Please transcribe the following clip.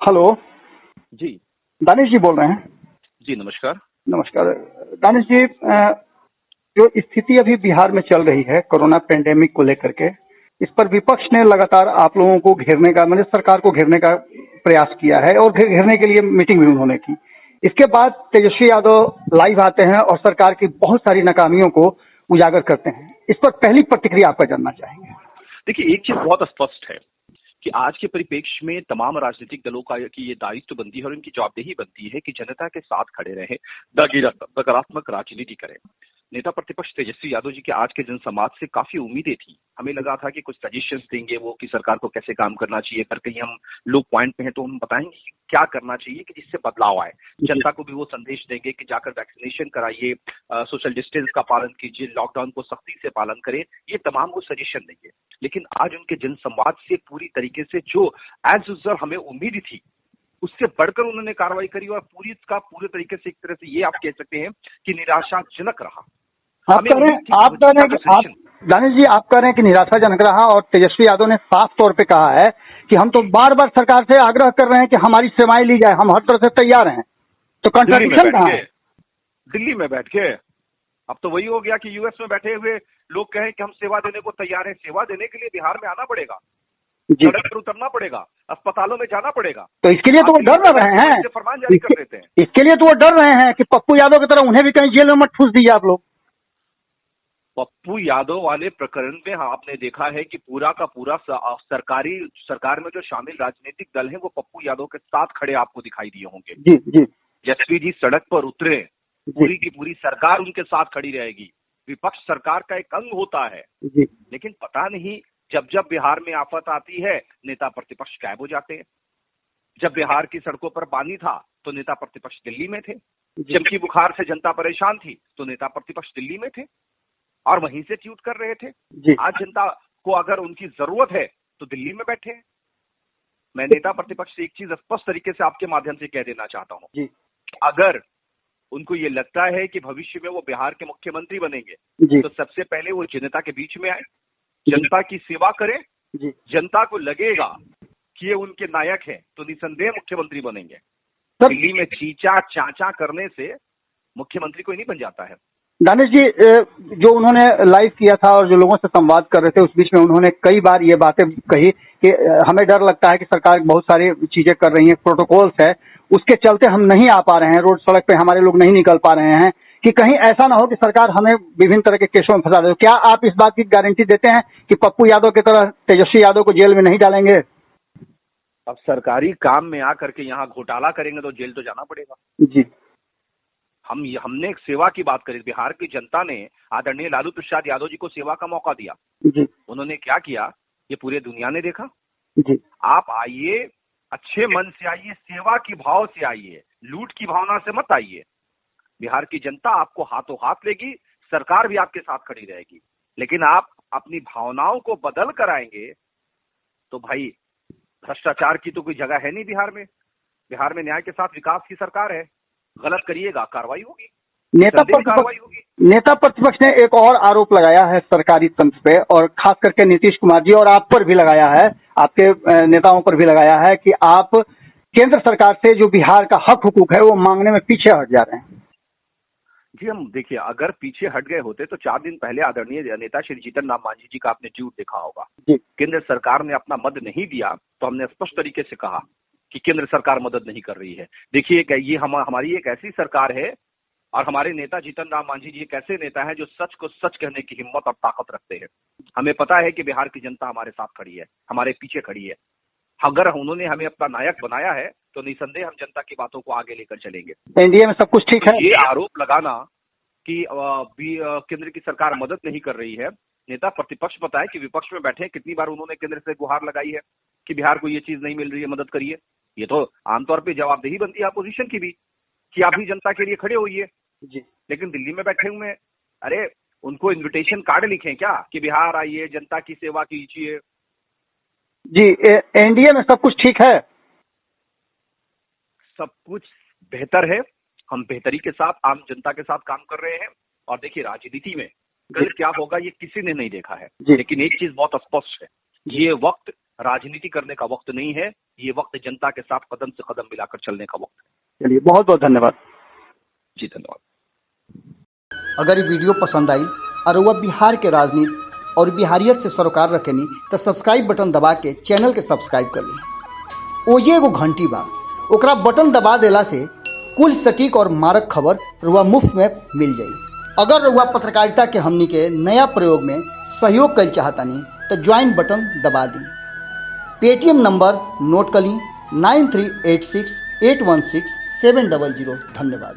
Hello. जी। दानिश जी बोल रहे हैं? जी नमस्कार। नमस्कार दानिश जी। जो स्थिति अभी बिहार में चल रही है कोरोना पेंडेमिक को लेकर के, इस पर विपक्ष ने लगातार आप लोगों को घेरने का, मतलब सरकार को घेरने का प्रयास किया है और घेरने के लिए मीटिंग भी उन्होंने की। इसके बाद तेजस्वी यादव लाइव आते हैं और सरकार की बहुत सारी नाकामियों को उजागर करते हैं। इस पर पहली प्रतिक्रिया आपका जानना चाहेंगे। देखिए, एक चीज बहुत स्पष्ट है कि आज के परिप्रेक्ष्य में तमाम राजनीतिक दलों का की ये दायित्व बनती है और इनकी जवाबदेही बनती है कि जनता के साथ खड़े रहे, सकारात्मक राजनीति करें। नेता प्रतिपक्ष तेजस्वी यादव जी के आज के जनसंवाद से काफी उम्मीदें थी। हमें लगा था कि कुछ सजेशंस देंगे वो कि सरकार को कैसे काम करना चाहिए, पर कहीं हम लो पॉइंट पे हैं तो हम बताएंगे कि क्या करना चाहिए कि जिससे बदलाव आए। जनता को भी वो संदेश देंगे कि जाकर वैक्सीनेशन कराइए, सोशल डिस्टेंस का पालन कीजिए, लॉकडाउन को सख्ती से पालन करें। ये तमाम वो सजेशन देंगे। लेकिन आज उनके जनसंवाद से पूरी तरीके से जो एज यूजुअल हमें उम्मीद थी उससे बढ़कर उन्होंने कार्रवाई करी और पूरे तरीके से एक तरह से ये आप कह सकते हैं कि निराशाजनक रहा। आप कह रहे हैं दानिश जी, आप कह रहे हैं कि निराशाजनक रहा और तेजस्वी यादव ने साफ तौर पे कहा है कि हम तो बार बार सरकार से आग्रह कर रहे हैं कि हमारी सेवाएं ली जाए, हम हर तरह से तैयार हैं। तो कंट्राडिक्शन कहाँ है? दिल्ली में बैठ के अब तो वही हो गया कि यूएस में बैठे हुए लोग कहें कि हम सेवा देने को तैयार हैं। सेवा देने के लिए बिहार में आना पड़ेगा, सड़क पर उतरना पड़ेगा, अस्पतालों में जाना पड़ेगा। तो इसके लिए तो वो डर रहे हैं, फरमान जारी कर देते हैं। इसके लिए तो वो डर रहे हैं कि पप्पू यादव की तरह उन्हें भी कहीं जेल में मत ठूस दीजिए आप लोग। पप्पू यादव वाले प्रकरण में आपने देखा है कि पूरा का पूरा सरकार में जो शामिल राजनीतिक दल हैं वो पप्पू यादव के साथ खड़े आपको दिखाई दिए होंगे। जी जी। जसवी जी सड़क पर उतरे, पूरी की पूरी सरकार उनके साथ खड़ी रहेगी। विपक्ष सरकार का एक अंग होता है जी। लेकिन पता नहीं जब जब बिहार में आफत आती है नेता प्रतिपक्ष गायब हो जाते हैं। जब बिहार की सड़कों पर पानी था तो नेता प्रतिपक्ष दिल्ली में थे। चमकी बुखार से जनता परेशान थी तो नेता प्रतिपक्ष दिल्ली में थे और वहीं से ट्वीट कर रहे थे। आज जनता को अगर उनकी जरूरत है तो दिल्ली में बैठे हैं। मैं नेता प्रतिपक्ष से एक चीज स्पष्ट तरीके से आपके माध्यम से कह देना चाहता हूं, अगर उनको ये लगता है कि भविष्य में वो बिहार के मुख्यमंत्री बनेंगे तो सबसे पहले वो जनता के बीच में आए, जनता की सेवा करें। जनता को लगेगा कि ये उनके नायक हैं तो निसंदेह मुख्यमंत्री बनेंगे। दिल्ली में चीचा चाचा करने से मुख्यमंत्री कोई नहीं बन जाता है। दानिश जी, जो उन्होंने लाइव किया था और जो लोगों से संवाद कर रहे थे उस बीच में उन्होंने कई बार ये बातें कही कि हमें डर लगता है कि सरकार बहुत सारी चीजें कर रही है, प्रोटोकॉल्स है, उसके चलते हम नहीं आ पा रहे हैं, रोड सड़क पे हमारे लोग नहीं निकल पा रहे हैं, कि कहीं ऐसा ना हो कि सरकार हमें विभिन्न तरह के केसों में फंसा दे। क्या आप इस बात की गारंटी देते हैं कि पप्पू यादव की तरह तेजस्वी यादव को जेल में नहीं डालेंगे? अब सरकारी काम में आकर के यहाँ घोटाला करेंगे तो जेल तो जाना पड़ेगा। जी। हमने एक सेवा की बात करी। बिहार की जनता ने आदरणीय लालू प्रसाद यादव जी को सेवा का मौका दिया। जी। उन्होंने क्या किया ये पूरे दुनिया ने देखा। जी। आप आइए, अच्छे मन से आइए, सेवा की भाव से आइए, लूट की भावना से मत आइए। बिहार की जनता आपको हाथों हाथ लेगी, सरकार भी आपके साथ खड़ी रहेगी। लेकिन आप अपनी भावनाओं को बदल कर आएंगे तो भाई भ्रष्टाचार की तो कोई जगह है नहीं बिहार में। बिहार में न्याय के साथ विकास की सरकार है। गलत करिएगा कार्रवाई होगी, नेता प्रतिपक्ष ने एक और आरोप लगाया है सरकारी तंत्र पे और खास करके नीतीश कुमार जी और आप पर भी लगाया है, आपके नेताओं पर भी लगाया है कि आप केंद्र सरकार से जो बिहार का हक हुकूक है वो मांगने में पीछे हट जा रहे हैं। जी, हम देखिए, अगर पीछे हट गए होते तो 4 दिन पहले आदरणीय नेता श्री जीतन राम मांझी जी का आपने ट्वीट देखा होगा। केंद्र सरकार ने अपना मदद नहीं दिया तो हमने स्पष्ट तरीके से कहा कि केंद्र सरकार मदद नहीं कर रही है। देखिए, ये हमारी एक ऐसी सरकार है और हमारे नेता जीतन राम मांझी जी एक ऐसे नेता हैं जो सच को सच कहने की हिम्मत और ताकत रखते हैं। हमें पता है कि बिहार की जनता हमारे साथ खड़ी है, हमारे पीछे खड़ी है। अगर उन्होंने हमें अपना नायक बनाया है तो निसंदेह हम जनता की बातों को आगे लेकर चलेंगे। एनडीए में सब कुछ ठीक है। ये आरोप लगाना कि केंद्र की सरकार मदद नहीं कर रही है, नेता प्रतिपक्ष बताए कि विपक्ष में बैठे कितनी बार उन्होंने केंद्र से गुहार लगाई है कि बिहार को ये चीज नहीं मिल रही है, मदद करिए। ये तो आमतौर पे जवाबदेही बनती है अपोजिशन की भी कि आप भी जनता के लिए खड़े होइए। लेकिन दिल्ली में बैठे हुए, अरे उनको इन्विटेशन कार्ड लिखें क्या कि बिहार आइए, जनता की सेवा कीजिए। जी, एनडीए में सब कुछ ठीक है, सब कुछ बेहतर है। हम बेहतरी के साथ आम जनता के साथ काम कर रहे हैं। और देखिए, राजनीति में कल क्या होगा ये किसी ने नहीं देखा है, लेकिन एक चीज बहुत स्पष्ट है, ये वक्त राजनीति करने का वक्त नहीं है, ये वक्त जनता के साथ कदम से कदम मिलाकर चलने का वक्त है। चलिए, बहुत बहुत धन्यवाद जी, धन्यवाद। अगर ये वीडियो पसंद आई और वह बिहार के राजनीति और बिहारियत से सरोकार रखेनी तो सब्सक्राइब बटन दबा के चैनल के सब्सक्राइब कर ली। ओजे एगो घंटी बा, ओकरा बटन दबा देला से कुल सटीक और मारक खबर रुआ मुफ्त में मिल जाई। अगर रुआ पत्रकारिता के हमनी के नया प्रयोग में सहयोग कर चाहतानी तो ज्वाइन बटन दबा दी। पेटीएम नंबर नोट कर ली 9386816700। धन्यवाद।